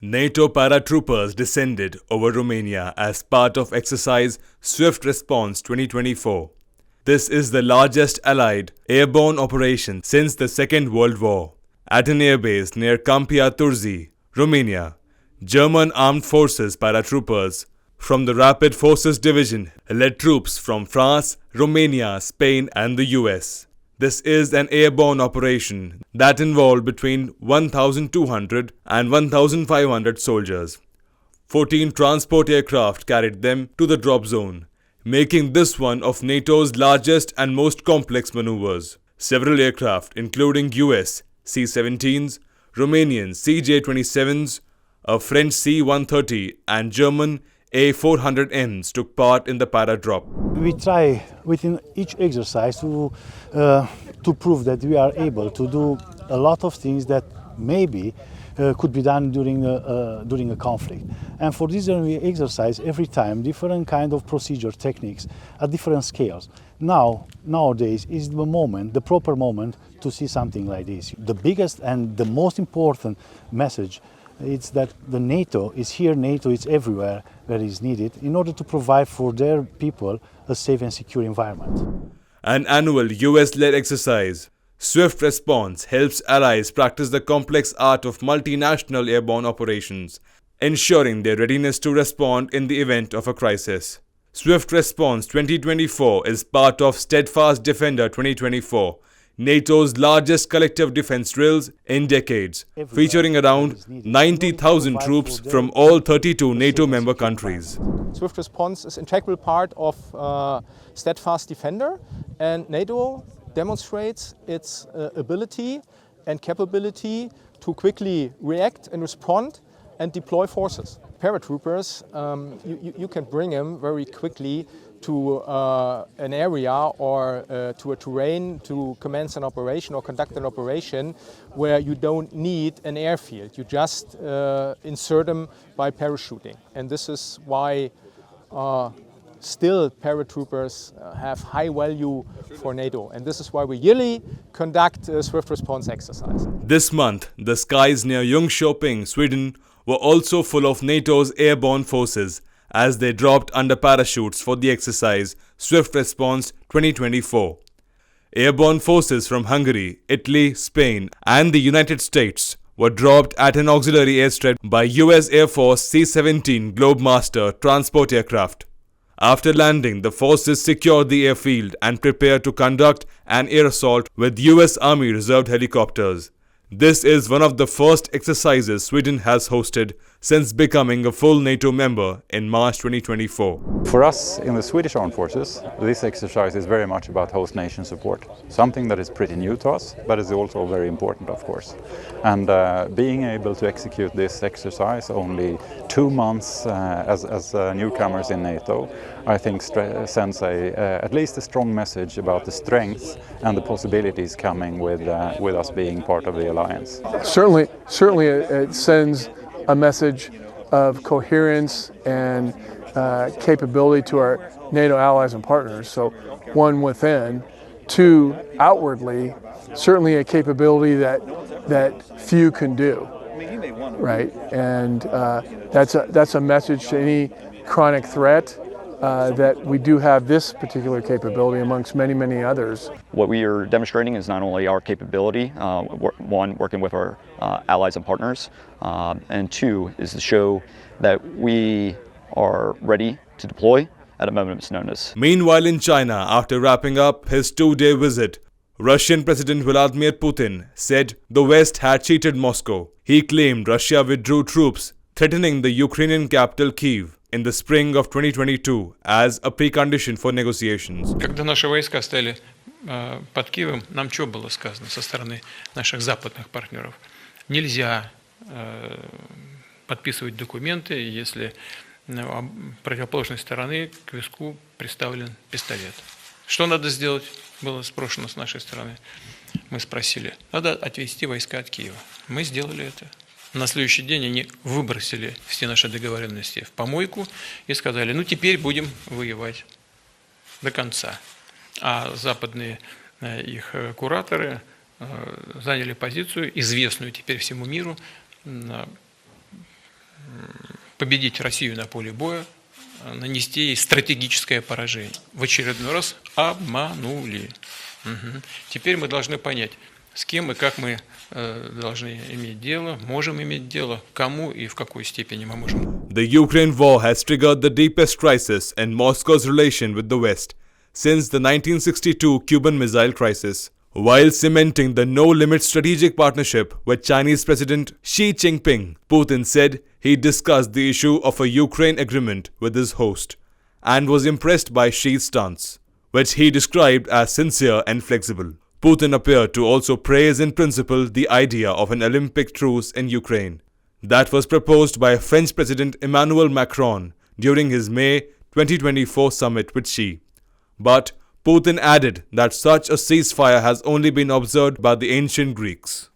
NATO paratroopers descended over Romania as part of exercise Swift Response 2024. This is the largest Allied airborne operation since the Second World War. At an airbase near Câmpia Turzii, Romania, German armed forces paratroopers from the Rapid Forces Division led troops from France, Romania, Spain and the US. This is an airborne operation that involved between 1,200 and 1,500 soldiers. 14 transport aircraft carried them to the drop zone, making this one of NATO's largest and most complex maneuvers. Several aircraft, including US C-17s, Romanian CJ-27s, a French C-130 and German A-400Ms took part in the Paradrop. We try within each exercise to prove that we are able to do a lot of things that maybe could be done during a conflict. And for this we exercise every time different kind of procedure techniques at different scales. Nowadays is the proper moment to see something like this. The biggest and the most important message is that the NATO is here, NATO is everywhere where it is needed in order to provide for their people a safe and secure environment. An annual US-led exercise, Swift Response, helps allies practice the complex art of multinational airborne operations, ensuring their readiness to respond in the event of a crisis. Swift Response 2024 is part of Steadfast Defender 2024, NATO's largest collective defense drills in decades, featuring around 90,000 troops from all 32 NATO member countries. Swift Response is an integral part of Steadfast Defender, and NATO demonstrates its ability and capability to quickly react and respond and deploy forces. Paratroopers, you can bring them very quickly to an area or to a terrain to commence an operation or conduct an operation where you don't need an airfield. You just insert them by parachuting. And this is why still paratroopers have high value for NATO. And this is why we yearly conduct a Swift Response exercise. This month, the skies near Jönköping, Sweden, were also full of NATO's airborne forces as they dropped under parachutes for the exercise Swift Response 2024. Airborne forces from Hungary, Italy, Spain and the United States were dropped at an auxiliary airstrip by US Air Force C-17 Globemaster transport aircraft. After landing, the forces secured the airfield and prepared to conduct an air assault with US Army reserved helicopters. This is one of the first exercises Sweden has hosted since becoming a full NATO member in March 2024. For us in the Swedish Armed Forces, this exercise is very much about host nation support. Something that is pretty new to us, but is also very important, of course. And being able to execute this exercise only 2 months as newcomers in NATO, I think sends at least a strong message about the strengths and the possibilities coming with us being part of the alliance. Certainly it sends a message of coherence and capability to our NATO allies and partners. So one, within, two, outwardly, certainly a capability that few can do, right? And that's a message to any chronic threat that we do have this particular capability amongst many, many others. What we are demonstrating is not only our capability, one, working with our allies and partners, and two, is to show that we are ready to deploy at a moment's notice. Meanwhile, in China, after wrapping up his 2-day visit, Russian President Vladimir Putin said the West had cheated Moscow. He claimed Russia withdrew troops, threatening the Ukrainian capital Kyiv in the spring of 2022 as a precondition for negotiations. Когда наши войска стояли под Киевом, нам что было сказано со стороны наших западных партнеров? Нельзя подписывать документы, если у противоположной стороны к виску приставлен пистолет. Что надо сделать, было спрошено с нашей стороны. Мы спросили, надо отвести войска от Киева. Мы сделали это. На следующий день они выбросили все наши договоренности в помойку и сказали, ну теперь будем воевать до конца. А западные их кураторы заняли позицию, известную теперь всему миру, победить Россию на поле боя, нанести ей стратегическое поражение. В очередной раз обманули. Теперь мы должны понять, с кем и как мы должны иметь дело, можем иметь дело, кому и в какой степени мы можем. The Ukraine war has triggered the deepest crisis in Moscow's relation with the West since the 1962 Cuban Missile Crisis, while cementing the no-limit strategic partnership with Chinese President Xi Jinping. Putin said he discussed the issue of a Ukraine agreement with his host and was impressed by Xi's stance, which he described as sincere and flexible. Putin appeared to also praise in principle the idea of an Olympic truce in Ukraine that was proposed by French President Emmanuel Macron during his May 2024 summit with Xi. But Putin added that such a ceasefire has only been observed by the ancient Greeks.